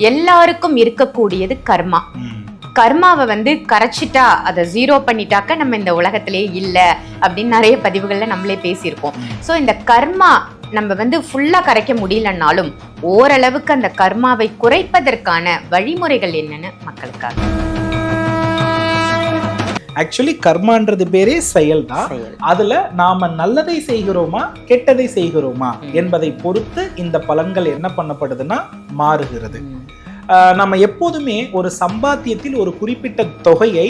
எல்லாருக்கும் இருக்கக்கூடியது கர்மா. கர்மாவை வந்து கரைச்சிட்டா, அதை ஜீரோ பண்ணிட்டாக்க நம்ம இந்த உலகத்திலே இல்லை அப்படின்னு நிறைய பதிவுகள்ல நம்மளே பேசியிருக்கோம். ஸோ இந்த கர்மா நம்ம வந்து ஃபுல்லா கரைக்க முடியலன்னாலும் ஓரளவுக்கு அந்த கர்மாவை குறைப்பதற்கான வழிமுறைகள் என்னன்னு மக்களுக்காக. ஆக்சுவலி கர்மான்றது பேரே செயல் தான். அதுல நாம நல்லதை செய்கிறோமா கெட்டதை செய்கிறோமா என்பதை பொறுத்து இந்த பலன்கள் என்ன பண்ணப்படுதுன்னா மாறுகிறது. நம்ம எப்போதுமே ஒரு சம்பாத்தியத்தில் ஒரு குறிப்பிட்ட தொகையை,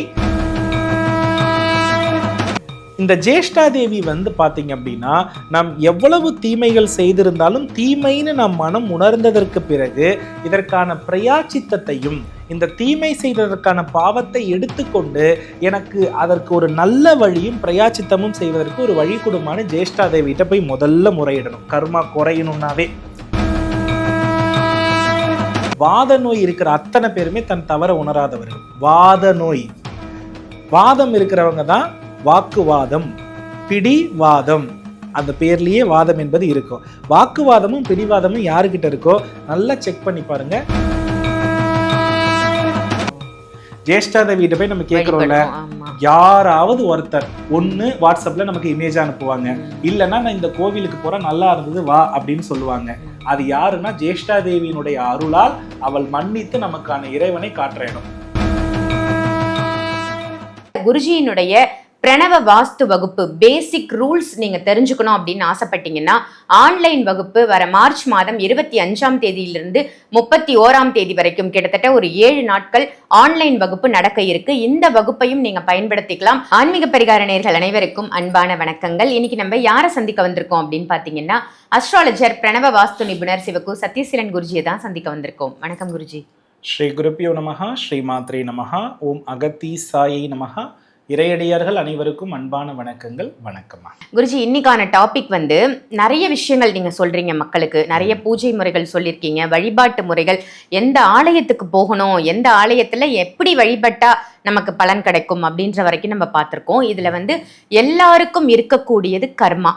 இந்த ஜேஷ்டாதேவி வந்து பாத்தீங்க அப்படின்னா, நாம் எவ்வளவு தீமைகள் செய்திருந்தாலும் தீமைன்னு நம் மனம் உணர்ந்ததற்கு பிறகு இதற்கான பிரயாச்சித்தத்தையும் இந்த தீமை செய்ததற்கான பாவத்தை எடுத்துக்கொண்டு எனக்கு அதற்கு ஒரு நல்ல வழியும் பிரயாச்சித்தமும் செய்வதற்கு ஒரு வழி கொடுமான்னு ஜேஷ்டாதேவிட்ட போய் முதல்ல முறையிடணும். கர்மா குறையணும்னாவே. வாத நோய் இருக்கிற அத்தனை பேருமே தன் தவற உணராதவர்கள். வாத நோய், வாதம் இருக்கிறவங்க தான் வாக்குவாதம், பிடிவாதம், அந்த பேர்லயே வாதம் என்பது இருக்கும். வாக்குவாதமும் பிடிவாதமும் யாருக்கிட்ட இருக்கோ நல்லா செக் பண்ணி பாருங்க. ஜேஷ்டாதேவிட்ட போய் நம்ம கேட்கிறோம்ல, யாராவது ஒருத்தர் ஒண்ணு வாட்ஸ்அப்ல நமக்கு இமேஜ் அனுப்புவாங்க, இல்லைன்னா நான் இந்த கோவிலுக்கு போற நல்லா இருந்தது வா அப்படின்னு சொல்லுவாங்க. அது யாருன்னா ஜேஷ்டாதேவியினுடைய அருளால் அவள் மன்னித்து நமக்கான இறைவனை காட்டுற இடம். குருஜியினுடைய பிரணவ வாஸ்து வகுப்பு பேசிக் ரூல்ஸ் நீங்க தெரிஞ்சுக்கணும் அப்படின்னு ஆசைப்பட்டீங்கன்னா ஆன்லைன் வகுப்பு வர மார்ச் மாதம் 25ஆம் தேதியிலிருந்து 31ஆம் தேதி வரைக்கும் கிட்டத்தட்ட ஒரு 7 நாட்கள் ஆன்லைன் வகுப்பு நடக்க இருக்கு. இந்த வகுப்பையும் நீங்க பயன்படுத்திக்கலாம். ஆன்மீக பரிகார நேயர்கள் அனைவருக்கும் அன்பான வணக்கங்கள். இன்னைக்கு நம்ம யாரை சந்திக்க வந்திருக்கோம் அப்படின்னு பாத்தீங்கன்னா அஸ்ட்ராலஜர் பிரணவ வாஸ்து நிபுணர் சிவகு சத்யசீலன் குருஜியை தான் சந்திக்க வந்திருக்கோம். வணக்கம் குருஜி. ஸ்ரீ குருப்பியோ நமஹா, ஸ்ரீ மாத்ரே நமஹா, ஓம் அகத்தி சாயை நமஹா. இறையடியார்கள் அனைவருக்கும் அன்பான வணக்கங்கள். வணக்கம்மா. குருஜி, இன்னைக்கான டாபிக் வந்து நிறைய விஷயங்கள் நீங்க சொல்றீங்க மக்களுக்கு. நிறைய பூஜை முறைகள் சொல்லியிருக்கீங்க, வழிபாட்டு முறைகள், எந்த ஆலயத்துக்கு போகணும், எந்த ஆலயத்துல எப்படி வழிபட்டா நமக்கு பலன் கிடைக்கும் அப்படின்ற வரைக்கும் நம்ம பார்த்திருக்கோம். இதுல வந்து எல்லாருக்கும் இருக்கக்கூடியது கர்மா.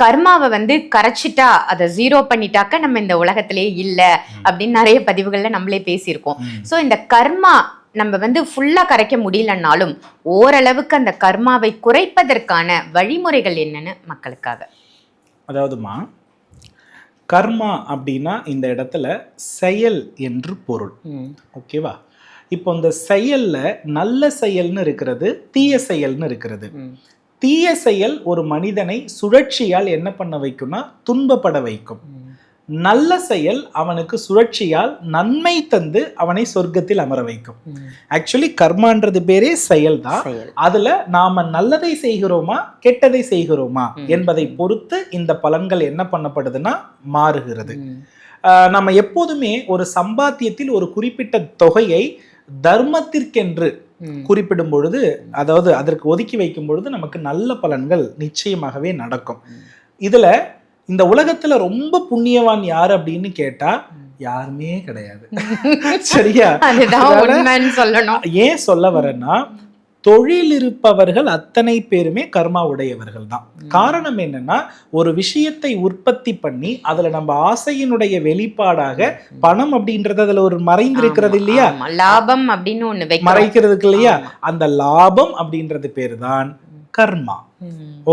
கர்மாவை வந்து கரைச்சிட்டா, அதை ஜீரோ பண்ணிட்டாக்க நம்ம இந்த உலகத்திலே இல்லை அப்படின்னு நிறைய பதிவுகள்ல நம்மளே பேசியிருக்கோம். ஸோ இந்த கர்மா நம்ம வந்து ஃபுல்லா கரைக்க முடியலன்னாலும் ஓரளவுக்கு அந்த கர்மாவை குறைப்பதற்கான வழிமுறைகள் என்னன்னு மக்களுக்காக. அதாவதுமா, கர்மா அப்படின்னா இந்த இடத்துல செயல் என்று பொருள். ஓகேவா? இப்போ இந்த செயல்ல நல்ல செயல்னு இருக்கிறது, தீய செயல்னு இருக்கிறது. தீய செயல் ஒரு மனிதனை சுழற்சியால் என்ன பண்ண வைக்கும்னா துன்பப்பட வைக்கும். நல்ல செயல் அவனுக்கு சுழற்சியால் நன்மை தந்து அவனை சொர்க்கத்தில் அமர வைக்கும். ஆக்சுவலி கர்மான்றது பேரே செயல் தான். அதுல நாம நல்லதை செய்கிறோமா கெட்டதை செய்கிறோமா என்பதை பொறுத்து இந்த பலன்கள் என்ன பண்ணப்படுதுன்னா மாறுகிறது. நம்ம எப்போதுமே ஒரு சம்பாத்தியத்தில் ஒரு குறிப்பிட்ட தொகையை தர்மத்திற்கென்று குறிப்பிடும் பொழுது, அதாவது அதற்கு ஒதுக்கி வைக்கும் பொழுது நமக்கு நல்ல பலன்கள் நிச்சயமாகவே நடக்கும். இதுல இந்த உலகத்துல ரொம்ப புண்ணியவான் யாரு அப்படின்னு கேட்டா யாருமே கிடையாது. சரியா? ஏன் சொல்ல வரேன்னா, தொழில் இருப்பவர்கள் அத்தனை பேருமே கர்மா உடையவர்கள் தான். காரணம் என்னன்னா, ஒரு விஷயத்தை உற்பத்தி பண்ணி அதுல நம்ம ஆசையினுடைய வெளிப்பாடாக பணம் அப்படின்றது அதுல ஒரு மறைந்திருக்கிறது இல்லையா, லாபம் அப்படின்னு ஒண்ணு மறைக்கிறதுக்கு இல்லையா, அந்த லாபம் அப்படின்றது பேரு தான் கர்மா.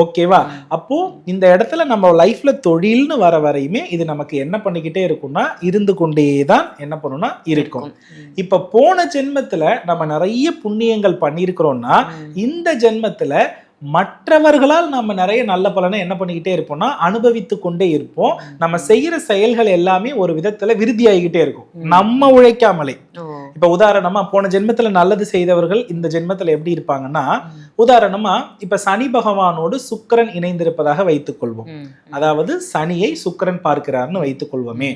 ஓகேவா? அப்போ இந்த இடத்துல நம்ம லைஃப்ல தொழில்னு வர வரையுமே இது நமக்கு என்ன பண்ணிக்கிட்டே இருக்கும்னா இருந்து கொண்டேதான் என்ன பண்ணும்னா இருக்கும். இப்ப போன ஜென்மத்துல நம்ம நிறைய புண்ணியங்கள் பண்ணியிருக்கிறோம்னா இந்த ஜென்மத்துல மற்றவர்களால் நம்ம நிறைய நல்ல பலனை என்ன பண்ணிக்கிட்டே இருப்போம்னா அனுபவித்து கொண்டே இருப்போம். நம்ம செய்யற செயல்கள் எல்லாமே ஒரு விதத்துல விருத்தியாகிக்கிட்டே இருக்கும், நம்ம உழைக்காமலே. இப்ப உதாரணமா போன ஜென்மத்துல நல்லது செய்தவர்கள் இந்த ஜென்மத்துல எப்படி இருப்பாங்கன்னா, உதாரணமா இப்ப சனி பகவானோடு சுக்கிரன் இணைந்திருப்பதாக வைத்துக் கொள்வோம். அதாவது சனியை சுக்கிரன் பார்க்கிறார்னு வைத்துக் கொள்வோமே.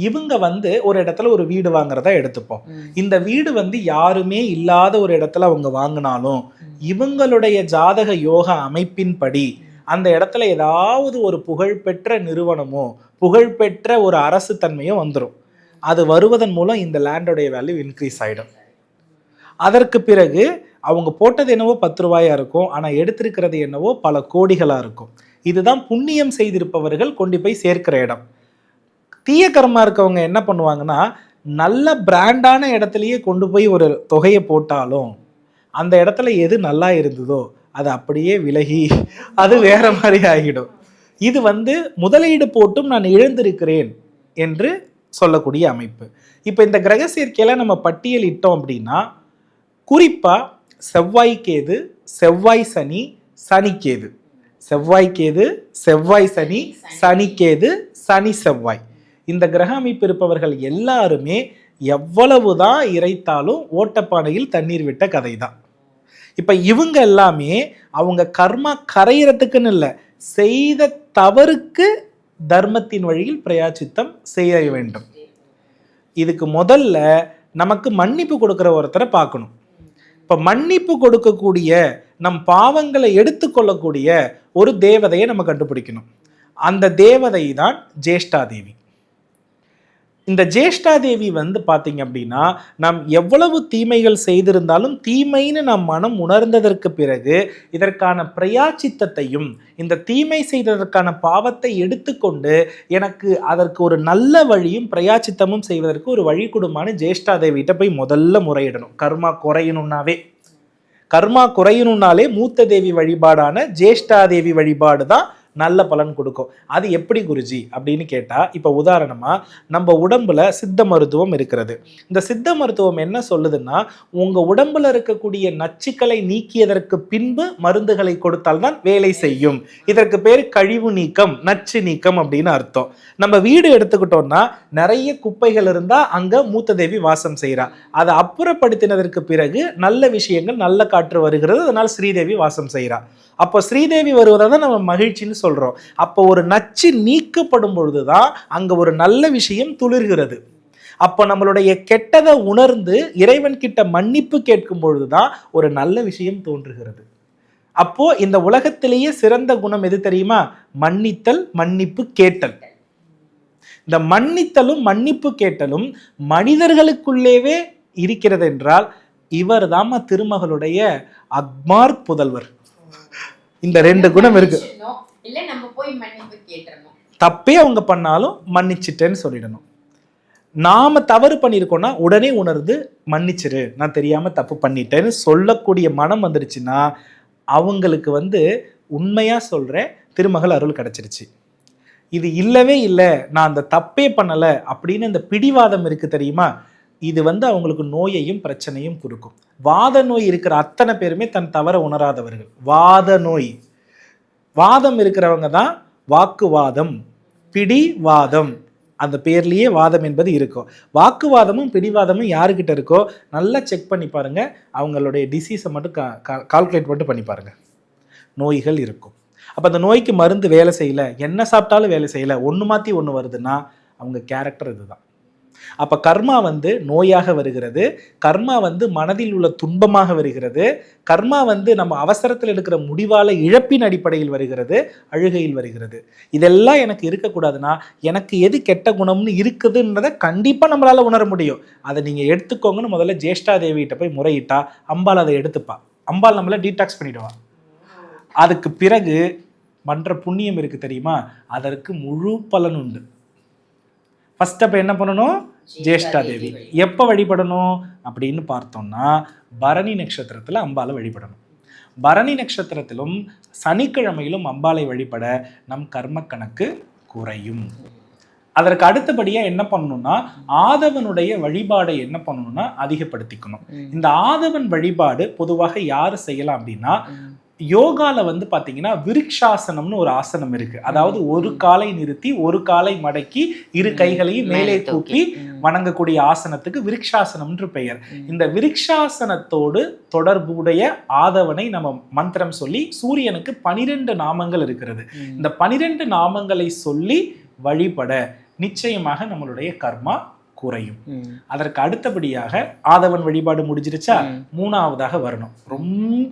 இவங்க வந்து ஒரு இடத்துல ஒரு வீடு வாங்குறதா எடுத்துப்போம். இந்த வீடு வந்து யாருமே இல்லாத ஒரு இடத்துல அவங்க வாங்கினாலும் இவங்களுடைய ஜாதக யோக அமைப்பின்படி அந்த இடத்துல ஏதாவது ஒரு புகழ்பெற்ற நிறுவனமோ புகழ்பெற்ற ஒரு அரசு தன்மையோ வந்துடும். அது வருவதன் மூலம் இந்த லேண்டோடைய வேல்யூ இன்க்ரீஸ் ஆகிடும். அதற்கு பிறகு அவங்க போட்டது என்னவோ 10 ரூபாயா இருக்கும், ஆனால் எடுத்திருக்கிறது என்னவோ பல கோடிகளாக இருக்கும். இதுதான் புண்ணியம் செய்திருப்பவர்கள் கொண்டு போய் சேர்க்கிற இடம். தீய கர்மா இருக்கவங்க என்ன பண்ணுவாங்கன்னா, நல்ல பிராண்டான இடத்துலயே கொண்டு போய் ஒரு தொகையை போட்டாலும் அந்த இடத்துல எது நல்லா இருந்ததோ அது அப்படியே விலகி அது வேற மாதிரி ஆகிடும். இது முதலீடு போட்டும் நான் இழந்திருக்கிறேன் என்று சொல்லக்கூடிய அமைப்பு. இப்போ இந்த கிரக சேர்க்கையில நம்ம பட்டியலிட்டோம் அப்படின்னா குறிப்பா செவ்வாய் கேது, செவ்வாய் சனி, சனி கேது, செவ்வாய் கேது, செவ்வாய் சனி, சனி கேது, சனி செவ்வாய், இந்த கிரக அமைப்பு இருப்பவர்கள் எல்லாருமே எவ்வளவுதான் இறைத்தாலும் ஓட்டப்பானையில் தண்ணீர் விட்ட கதை தான். இப்ப இவங்க எல்லாமே அவங்க கர்மா கரையிறதுக்குன்னு இல்லை, செய்த தவறுக்கு தர்மத்தின் வழியில் பிரயாச்சித்தம் செய்ய வேண்டும். இதுக்கு முதல்ல நமக்கு மன்னிப்பு கொடுக்கிற ஒருத்தரை பார்க்கணும். இப்ப மன்னிப்பு கொடுக்கக்கூடிய நம் பாவங்களை எடுத்துக்கொள்ளக்கூடிய ஒரு தேவதையை நம்ம கண்டுபிடிக்கணும். அந்த தேவதை தான் ஜேஷ்டா தேவி. இந்த ஜேஷ்டா தேவி பார்த்தீங்க அப்படின்னா நாம் எவ்வளவு தீமைகள் செய்திருந்தாலும் தீமைன்னு நம் மனம் உணர்ந்ததற்கு பிறகு இதற்கான பிரயாச்சித்தத்தையும் இந்த தீமை செய்ததற்கான பாவத்தை எடுத்துக்கொண்டு எனக்கு அதற்கு ஒரு நல்ல வழியும் பிரயாச்சித்தமும் செய்வதற்கு ஒரு வழி கொடுமான்னு ஜேஷ்டா தேவிகிட்ட போய் முதல்ல முறையிடணும். கர்மா குறையணும்னாலே மூத்த தேவி வழிபாடான ஜேஷ்டா தேவி வழிபாடு தான் நல்ல பலன் கொடுக்கும். அது எப்படி குருஜி அப்படின்னு கேட்டா, இப்ப உதாரணமா நம்ம உடம்புல சித்த மருத்துவம் இருக்கிறது. இந்த சித்த மருத்துவம் என்ன சொல்லுதுன்னா, உங்க உடம்புல இருக்கக்கூடிய நச்சுக்களை நீக்கியதற்கு பின்பு மருந்துகளை கொடுத்தால்தான் வேலை செய்யும். இதற்கு பேர் கழிவு நீக்கம், நச்சு நீக்கம் அப்படின்னு அர்த்தம். நம்ம வீடு எடுத்துக்கிட்டோம்னா நிறைய குப்பைகள் இருந்தா அங்க மூத்த தேவி வாசம் செய்யறா. அதை அப்புறப்படுத்தினதற்கு பிறகு நல்ல விஷயங்கள், நல்ல காற்று வருகிறது, அதனால் ஸ்ரீதேவி வாசம் செய்யறா. அப்போ ஸ்ரீதேவி வருவதை தான் நம்ம மகிழ்ச்சின்னு சொல்றோம். அப்போ ஒரு நச்சு நீக்கப்படும் பொழுதுதான் அங்க ஒரு நல்ல விஷயம் துளிர்கிறது. அப்போ நம்மளுடைய கெட்டதை உணர்ந்து இறைவன் கிட்ட மன்னிப்பு கேட்கும் பொழுதுதான் ஒரு நல்ல விஷயம் தோன்றுகிறது. அப்போ இந்த உலகத்திலேயே சிறந்த குணம் எது தெரியுமா? மன்னித்தல், மன்னிப்பு கேட்டல். இந்த மன்னித்தலும் மன்னிப்பு கேட்டலும் மனிதர்களுக்குள்ளேவே இருக்கிறது என்றால் இவர் தாமா திருமகளுடைய அக்மார் புதல்வர். இந்த ரெண்டு குணம் இருக்கு. தப்பே அவங்க பண்ணாலும் மன்னிச்சிட்டேன்னு சொல்லிடணும். நாம தவறு பண்ணியிருக்கோம்னா உடனே உணர்ந்து மன்னிச்சிரு, நான் தெரியாம தப்பு பண்ணிட்டேன்னு சொல்லக்கூடிய மனம் வந்துருச்சுன்னா அவங்களுக்கு உண்மையா சொல்றேன், திருமகள் அருள் கிடைச்சிருச்சு. இது இல்லவே இல்லை, நான் அந்த தப்பே பண்ணல அப்படின்னு இந்த பிடிவாதம் இருக்கு தெரியுமா, இது அவங்களுக்கு நோயையும் பிரச்சனையும் கொடுக்கும். வாத நோய் இருக்கிற அத்தனை பேருமே தன் தவற உணராதவர்கள். வாதம் இருக்கிறவங்க தான் வாக்குவாதம், பிடிவாதம், அந்த பேர்லயே வாதம் என்பது இருக்கும். வாக்குவாதமும் பிடிவாதமும் யாருக்கிட்ட இருக்கோ நல்லா செக் பண்ணி பாருங்க, அவங்களுடைய டிசீஸை மட்டும் கால்குலேட் மட்டும் பண்ணி பாருங்க, நோய்கள் இருக்கும். அப்போ அந்த நோய்க்கு மருந்து வேலை செய்யல, என்ன சாப்பிட்டாலும் வேலை செய்யல, ஒன்று மாற்றி ஒன்று வருதுன்னா அவங்க கேரக்டர் இதுதான். அப்போ கர்மா நோயாக வருகிறது, கர்மா மனதில் உள்ள துன்பமாக வருகிறது, கர்மா நம்ம அவசரத்தில் எடுக்கிற முடிவால இழப்பின் அடிப்படையில் வருகிறது, அழுகையில் வருகிறது. இதெல்லாம் எனக்கு இருக்கக்கூடாதுன்னா எனக்கு எது கெட்ட குணம்னு இருக்குதுன்றதை கண்டிப்பாக நம்மளால உணர முடியும். அதை நீங்கள் எடுத்துக்கோங்கன்னு முதல்ல ஜேஷ்டா தேவிகிட்ட போய் முறையிட்டா அம்பாள் அதை எடுத்துப்பா. அம்பாள் நம்மளை டீடாக்ஸ் பண்ணிடுவா. அதுக்கு பிறகு மன்ற புண்ணியம் இருக்கு தெரியுமா, அதற்கு முழு பலன் உண்டு. ஃபர்ஸ்ட் அப்போ என்ன பண்ணணும்? ஜேஷ்டா தேவி எப்போ வழிபடணும் அப்படின்னு பார்த்தோம்னா பரணி நட்சத்திரத்தில் அம்பாலை வழிபடணும். பரணி நட்சத்திரத்திலும் சனிக்கிழமையிலும் அம்பாலை வழிபட நம் கர்ம கணக்கு குறையும். அதற்கு அடுத்தபடியா என்ன பண்ணணும்னா ஆதவனுடைய வழிபாடை என்ன பண்ணணும்னா அதிகப்படுத்திக்கணும். இந்த ஆதவன் வழிபாடு பொதுவாக யாரு செய்யலாம் அப்படின்னா, யோகால பாத்தீங்கன்னா விருக்ஷாசனம்னு ஒரு ஆசனம் இருக்கு. அதாவது ஒரு காலை நிறுத்தி ஒரு காலை மடக்கி இரு கைகளையும் மேலே தூக்கி வணங்கக்கூடிய ஆசனத்துக்கு விருக்ஷாசனம்ன்ற பெயர். இந்த விருக்ஷாசனத்தோடு தொடர்புடைய ஆதவனை நம்ம மந்திரம் சொல்லி, சூரியனுக்கு 12 நாமங்கள் இருக்கிறது. இந்த 12 நாமங்களை சொல்லி வழிபட நிச்சயமாக நம்மளுடைய கர்மா குறையும். அதற்கு அடுத்தபடியாக ஆதவன் வழிபாடு முடிஞ்சிருச்சா, மூணாவதாக வரணும். ரொம்ப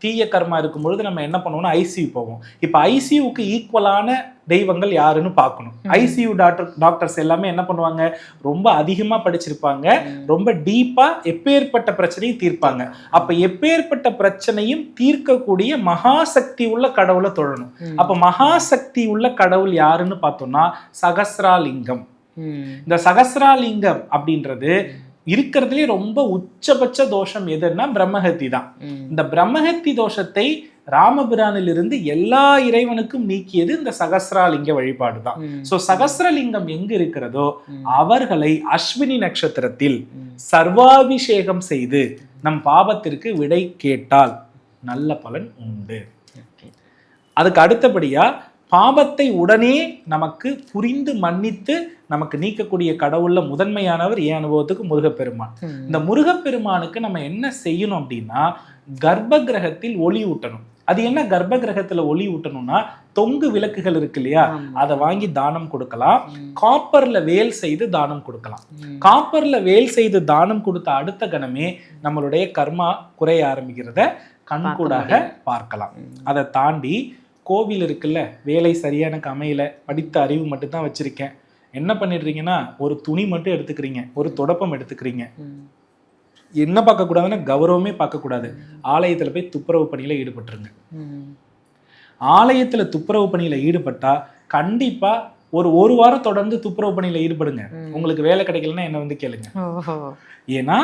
தீய கர்மா இருக்கும் பொழுது நம்ம என்ன பண்ணுவோம்னா ஐசியூ போவோம். இப்ப ஐசியூக்கு ஈக்குவலான தெய்வங்கள் யாருன்னு பார்க்கணும். ஐசியூ டாக்டர்ஸ் எல்லாமே என்ன பண்ணுவாங்க, ரொம்ப அதிகமா படிச்சிருப்பாங்க, ரொம்ப டீப்பா எப்பேற்பட்ட பிரச்சனையும் தீர்ப்பாங்க. அப்ப எப்பேற்பட்ட பிரச்சனையும் தீர்க்கக்கூடிய மகாசக்தி உள்ள கடவுளை தொழணும். அப்ப மகாசக்தி உள்ள கடவுள் யாருன்னு பார்த்தோம்னா சகஸ்ராலிங்கம். இந்த சகஸ்ராலிங்கம் அப்படின்றது இருக்கிறதுலே ரொம்ப உச்சபட்ச தோஷம் எதுன்னா பிரம்மஹத்தி தான். இந்த பிரம்மஹத்தி தோஷத்தை ராமபிரானிலிருந்து எல்லா இறைவனுக்கும் நீக்கியது இந்த சகஸ்ராலிங்க வழிபாடு தான். சோ சகஸ்ரலிங்கம் எங்க இருக்கிறதோ அவர்களை அஸ்வினி நட்சத்திரத்தில் சர்வாபிஷேகம் செய்து நம் பாவத்திற்கு விடை கேட்டால் நல்ல பலன் உண்டு. அதுக்கு அடுத்தபடியா பாவத்தை உடனே நமக்கு புரிந்து மன்னித்து நமக்கு நீக்கக்கூடிய கடவுள்ல முதன்மையானவர் என் அனுபவத்துக்கு முருகப்பெருமான். இந்த முருகப்பெருமானுக்கு நம்ம என்ன செய்யணும் அப்படின்னா கர்ப்ப கிரகத்தில் ஒளி ஊட்டணும். அது என்ன கர்ப்ப கிரகத்துல ஒளி ஊட்டணும்னா தொங்கு விளக்குகள் இருக்கு இல்லையா, அதை வாங்கி தானம் கொடுக்கலாம். காப்பர்ல வேல் செய்து தானம் கொடுக்கலாம். காப்பர்ல வேல் செய்து தானம் கொடுத்த அடுத்த கணமே நம்மளுடைய கர்மா குறைய ஆரம்பிக்கிறத கண்கூடாக பார்க்கலாம். அதை தாண்டி கோவில் இருக்குல்ல, வேலை சரியா எனக்கு அமையல, படித்த அறிவு மட்டும்தான் வச்சிருக்கேன், என்ன பண்ணிடுறீங்கன்னா ஒரு துணி மட்டும் எடுத்துக்கிறீங்க, ஒரு தொடப்பம் எடுத்துக்கிறீங்க. என்ன பார்க்க கூடாதுன்னா கௌரவமே பார்க்க கூடாது. ஆலயத்துல போய் துப்புரவு பணியில ஈடுபட்டுருங்க. ஆலயத்துல துப்புரவு பணியில ஈடுபட்டா கண்டிப்பா ஒரு வாரம் தொடர்ந்து துப்புரவு பணியில ஈடுபடுங்க. உங்களுக்கு வேலை கிடைக்கலன்னா என்ன வந்து கேளுங்க. ஏன்னா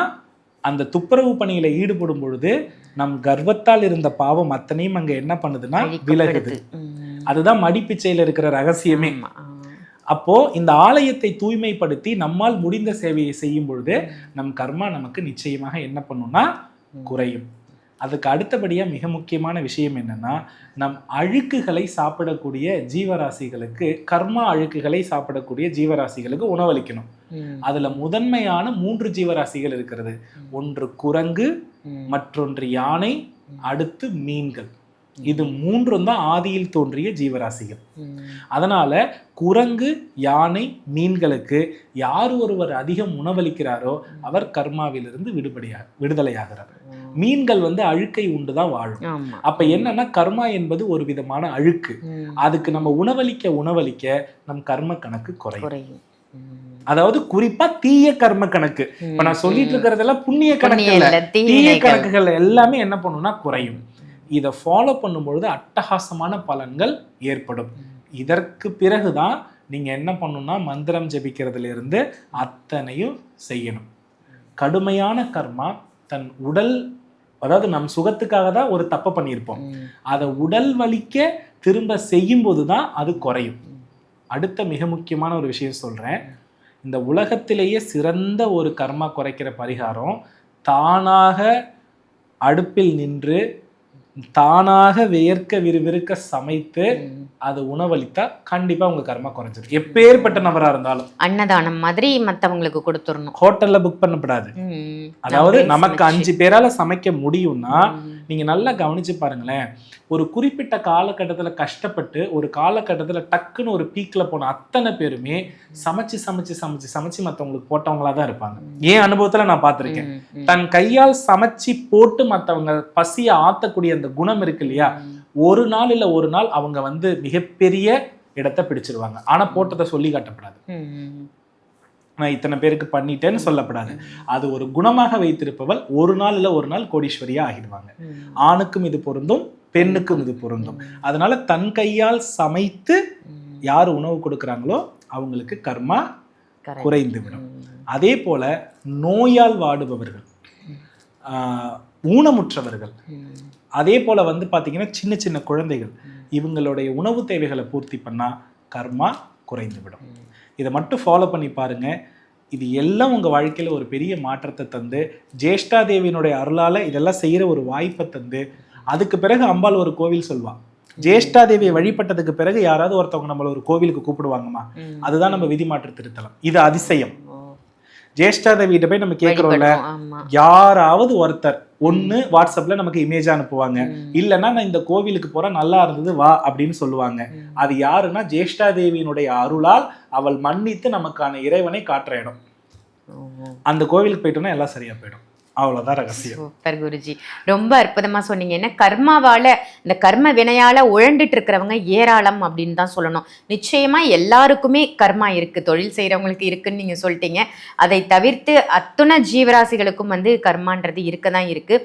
அந்த துப்புரவு பணியில ஈடுபடும் பொழுது நம் கர்வத்தால் இருந்த பாவம் அத்தனையும் அங்க என்ன பண்ணுதுன்னா விலகுது. அதுதான் மடிப்பிச்சையில இருக்கிற ரகசியமே. அப்போ இந்த ஆலயத்தை தூய்மைப்படுத்தி நம்மால் முடிந்த சேவையை செய்யும் பொழுது நம் கர்மா நமக்கு நிச்சயமாக என்ன பண்ணும்னா குறையும். அதுக்கு அடுத்தபடியா மிக முக்கியமான விஷயம் என்னன்னா, நம் அழுக்குகளை சாப்பிடக்கூடிய ஜீவராசிகளுக்கு, கர்மா அழுக்குகளை சாப்பிடக்கூடிய ஜீவராசிகளுக்கு உணவளிக்கணும். அதுல முதன்மையான 3 ஜீவராசிகள் இருக்கிறது. ஒன்று குரங்கு, மற்றொன்று யானை, அடுத்து மீன்கள். இது 3 தான் ஆதியில் தோன்றிய ஜீவராசிகள். அதனால குரங்கு, யானை, மீன்களுக்கு யார் ஒருவர் அதிகம் உணவளிக்கிறாரோ அவர் கர்மாவிலிருந்து விடுதலையாகிறார். மீன்கள் அழுக்கை உண்டுதான் வாழும். அப்ப என்னன்னா கர்மா என்பது ஒரு விதமான அழுக்கு. அதுக்கு நம்ம உணவளிக்க நம் கர்ம கணக்கு குறையும். அதாவது குறிப்பா தீய கர்ம கணக்கு. இப்ப நான் சொல்லிட்டு இருக்கிறதெல்லாம் புண்ணிய கணக்கு, தீய கணக்குகள் எல்லாமே என்ன பண்ணும்னா குறையும். இதை ஃபாலோ பண்ணும்பொழுது அட்டகாசமான பலன்கள் ஏற்படும். இதற்கு பிறகுதான் நீங்க என்ன பண்ணணும்னா மந்திரம் ஜபிக்கிறதுல இருந்து அத்தனையும் செய்யணும். கடுமையான கர்மா தன் உடல், அதாவது நம் சுகத்துக்காக தான் ஒரு தப்பை பண்ணியிருப்போம், அதை உடல் வலிக்க திரும்ப செய்யும் போதுதான் அது குறையும். அடுத்த மிக முக்கியமான ஒரு விஷயம் சொல்றேன். இந்த உலகத்திலேயே சிறந்த ஒரு கர்மா குறைக்கிற பரிகாரம், தானாக அடுப்பில் நின்று தானாக வியர்க்க விறுவிறுக்க சமைத்து அது உணவளித்தா கண்டிப்பா உங்க கர்மா குறைஞ்சிடும். எப்பேற்பட்ட நபரா இருந்தாலும் அன்னதானம் மாதிரி மத்தவங்களுக்கு கொடுத்துடணும். ஹோட்டல்ல புக் பண்ணப்படாது. அதாவது நமக்கு 5 பேரால சமைக்க முடியும்னா நீங்க நல்லா கவனிச்சு பாருங்களேன். ஒரு குறிப்பிட்ட காலகட்டத்துல கஷ்டப்பட்டு ஒரு காலகட்டத்துல டக்குன்னு ஒரு பீக்ல போன அத்தனை பேருமே சமைச்சு சமைச்சு சமைச்சு சமைச்சு மத்தவங்களுக்கு போட்டவங்களா தான் இருப்பாங்க. என் அனுபவத்துல நான் பார்த்திருக்கேன். தன் கையால் சமைச்சு போட்டு மத்தவங்க பசிய ஆத்தக்கூடிய அந்த குணம் இருக்கு இல்லையா, ஒரு நாள் இல்ல ஒரு நாள் அவங்க மிகப்பெரிய இடத்தை பிடிச்சிருவாங்க. ஆனா போட்டதை சொல்லி காட்டப்படாது, நான் இத்தனை பேருக்கு பண்ணிட்டேன்னு சொல்லப்படாது. அது ஒரு குணமாக வைத்திருப்பவள் ஒரு நாள் இல்ல ஒரு நாள் கோடீஸ்வரியா ஆகிடுவாங்க. ஆணுக்கும் இது பொருந்தும், பெண்ணுக்கும் இது பொருந்தும். அதனால தன் கையால் சமைத்து யார் உணவு கொடுக்குறாங்களோ அவங்களுக்கு கர்மா குறைந்து விடும். அதே போல நோயால் வாடுபவர்கள், ஊனமுற்றவர்கள், அதே போல பாத்தீங்கன்னா சின்ன சின்ன குழந்தைகள், இவங்களுடைய உணவு தேவைகளை பூர்த்தி பண்ணா கர்மா குறைந்து விடும். இதை மட்டும் ஃபாலோ பண்ணி பாருங்க. இது எல்லாம் உங்க வாழ்க்கையில ஒரு பெரிய மாற்றத்தை தந்து, ஜேஷ்டா தேவியினுடைய அருளால இதெல்லாம் செய்யற ஒரு வாய்ப்பை தந்து, அதுக்கு பிறகு அம்பாள் ஒரு கோவில் சொல்வா. ஜேஷ்டா தேவியை வழிபட்டதுக்கு பிறகு யாராவது ஒருத்தவங்க நம்மள ஒரு கோவிலுக்கு கூப்பிடுவாங்கம்மா, அதுதான் நம்ம விதி மாற்று திருத்தலம். இது அதிசயம். ஜேஷ்டா தேவிகிட்ட போய் நம்ம கேட்கிறோம்ல, யாராவது ஒருத்தர் ஒண்ணு வாட்ஸ்அப்ல நமக்கு இமேஜ் அனுப்புவாங்க, இல்லைன்னா நான் இந்த கோவிலுக்கு போறேன் நல்லா இருந்தது வா அப்படின்னு சொல்லுவாங்க. அது யாருன்னா ஜேஷ்டா தேவியினுடைய அருளால் அவள் மன்னித்து நமக்கான இறைவனை காட்டுற இடம். அந்த கோவிலுக்கு போயிட்டோம்னா எல்லாம் சரியா போயிடும். அவ்வளவுதான் ரகசியம். சூப்பர் குருஜி, ரொம்ப அற்புதமா சொன்னீங்க. ஏன்னா கர்மாவால, இந்த கர்ம வினையால உழண்டுட்டு இருக்கிறவங்க ஏராளம் அப்படின்னு தான் சொல்லணும். நிச்சயமா எல்லாருக்குமே கர்மா இருக்கு, தொழில் செய்யறவங்களுக்கு இருக்குன்னு நீங்க சொல்லிட்டீங்க. அதை தவிர்த்து அத்துணை ஜீவராசிகளுக்கும் வந்து கர்மான்றது இருக்கதான் இருக்கு.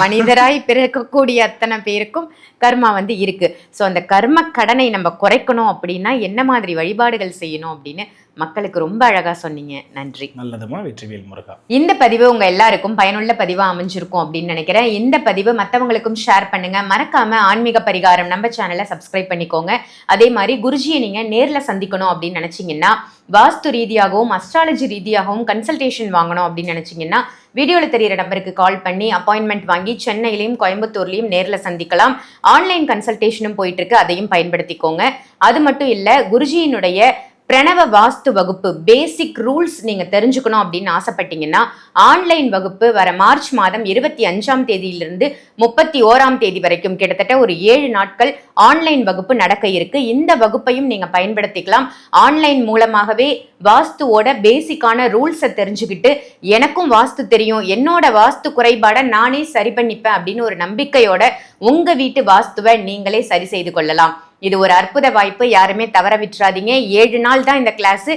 மனிதராய் பிறக்கக்கூடிய அத்தனை பேருக்கும் கர்மா வந்து இருக்கு. ஸோ அந்த கர்ம கடனை நம்ம குறைக்கணும் அப்படின்னா என்ன மாதிரி வழிபாடுகள் செய்யணும் அப்படின்னு மக்களுக்கு ரொம்ப அழகா சொன்னீங்க. நன்றி. நல்லதுமா. வெற்றிவேல் முருகா. இந்த பதிவு உங்க எல்லாருக்கும் பயனுள்ள பதிவா அமைஞ்சிருக்கும் அப்படின்னு நினைக்கிறேன். இந்த பதிவு மற்றவங்களுக்கும் ஷேர் பண்ணுங்க. மறக்காம ஆன்மீக பரிகாரம் நம்ம சேனலை சப்ஸ்கிரைப் பண்ணிக்கோங்க. அதே மாதிரி குருஜியை நீங்க நேர்ல சந்திக்கணும் அப்படின்னு நினைச்சீங்கன்னா, வாஸ்து ரீதியாகவும் அஸ்ட்ராலஜி ரீதியாகவும் கன்சல்டேஷன் வாங்கணும் அப்படின்னு நினைச்சீங்கன்னா, வீடியோல தெரியிற நம்பருக்கு கால் பண்ணி அப்பாயின்மெண்ட் வாங்கி சென்னையிலையும் கோயம்புத்தூர்லையும் நேர்ல சந்திக்கலாம். ஆன்லைன் கன்சல்டேஷனும் போயிட்டு இருக்கு, அதையும் பயன்படுத்திக்கோங்க. அது மட்டும் இல்ல, குருஜியினுடைய பிரணவ வாஸ்து வகுப்பு பேசிக் ரூல்ஸ் நீங்க தெரிஞ்சுக்கணும் அப்படின்னு ஆசைப்பட்டீங்கன்னா, ஆன்லைன் வகுப்பு வர மார்ச் மாதம் 25ஆம் தேதியிலிருந்து 31ஆம் தேதி வரைக்கும் கிட்டத்தட்ட ஒரு 7 நாட்கள் ஆன்லைன் வகுப்பு நடக்க இருக்கு. இந்த வகுப்பையும் நீங்க பயன்படுத்திக்கலாம். ஆன்லைன் மூலமாகவே வாஸ்துவோட பேசிக்கான ரூல்ஸை தெரிஞ்சுக்கிட்டு, எனக்கும் வாஸ்து தெரியும், என்னோட வாஸ்து குறைபாடை நானே சரி பண்ணிப்பேன் அப்படின்னு ஒரு நம்பிக்கையோட உங்க வீட்டு வாஸ்துவை நீங்களே சரி செய்து கொள்ளலாம். இது ஒரு அற்புத வாய்ப்பு, யாருமே தவற விட்டுறாதீங்க. 7 நாள் தான் இந்த கிளாஸ்.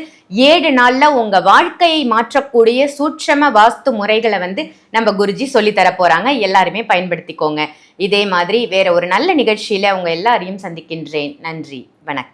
7 நாள்ல உங்க வாழ்க்கையை மாற்றக்கூடிய சூட்சம வாஸ்து முறைகளை வந்து நம்ம குருஜி சொல்லி தர போறாங்க. எல்லாருமே பயன்படுத்திக்கோங்க. இதே மாதிரி வேற ஒரு நல்ல நிகழ்ச்சியில உங்க எல்லாரையும் சந்திக்கின்றேன். நன்றி, வணக்கம்.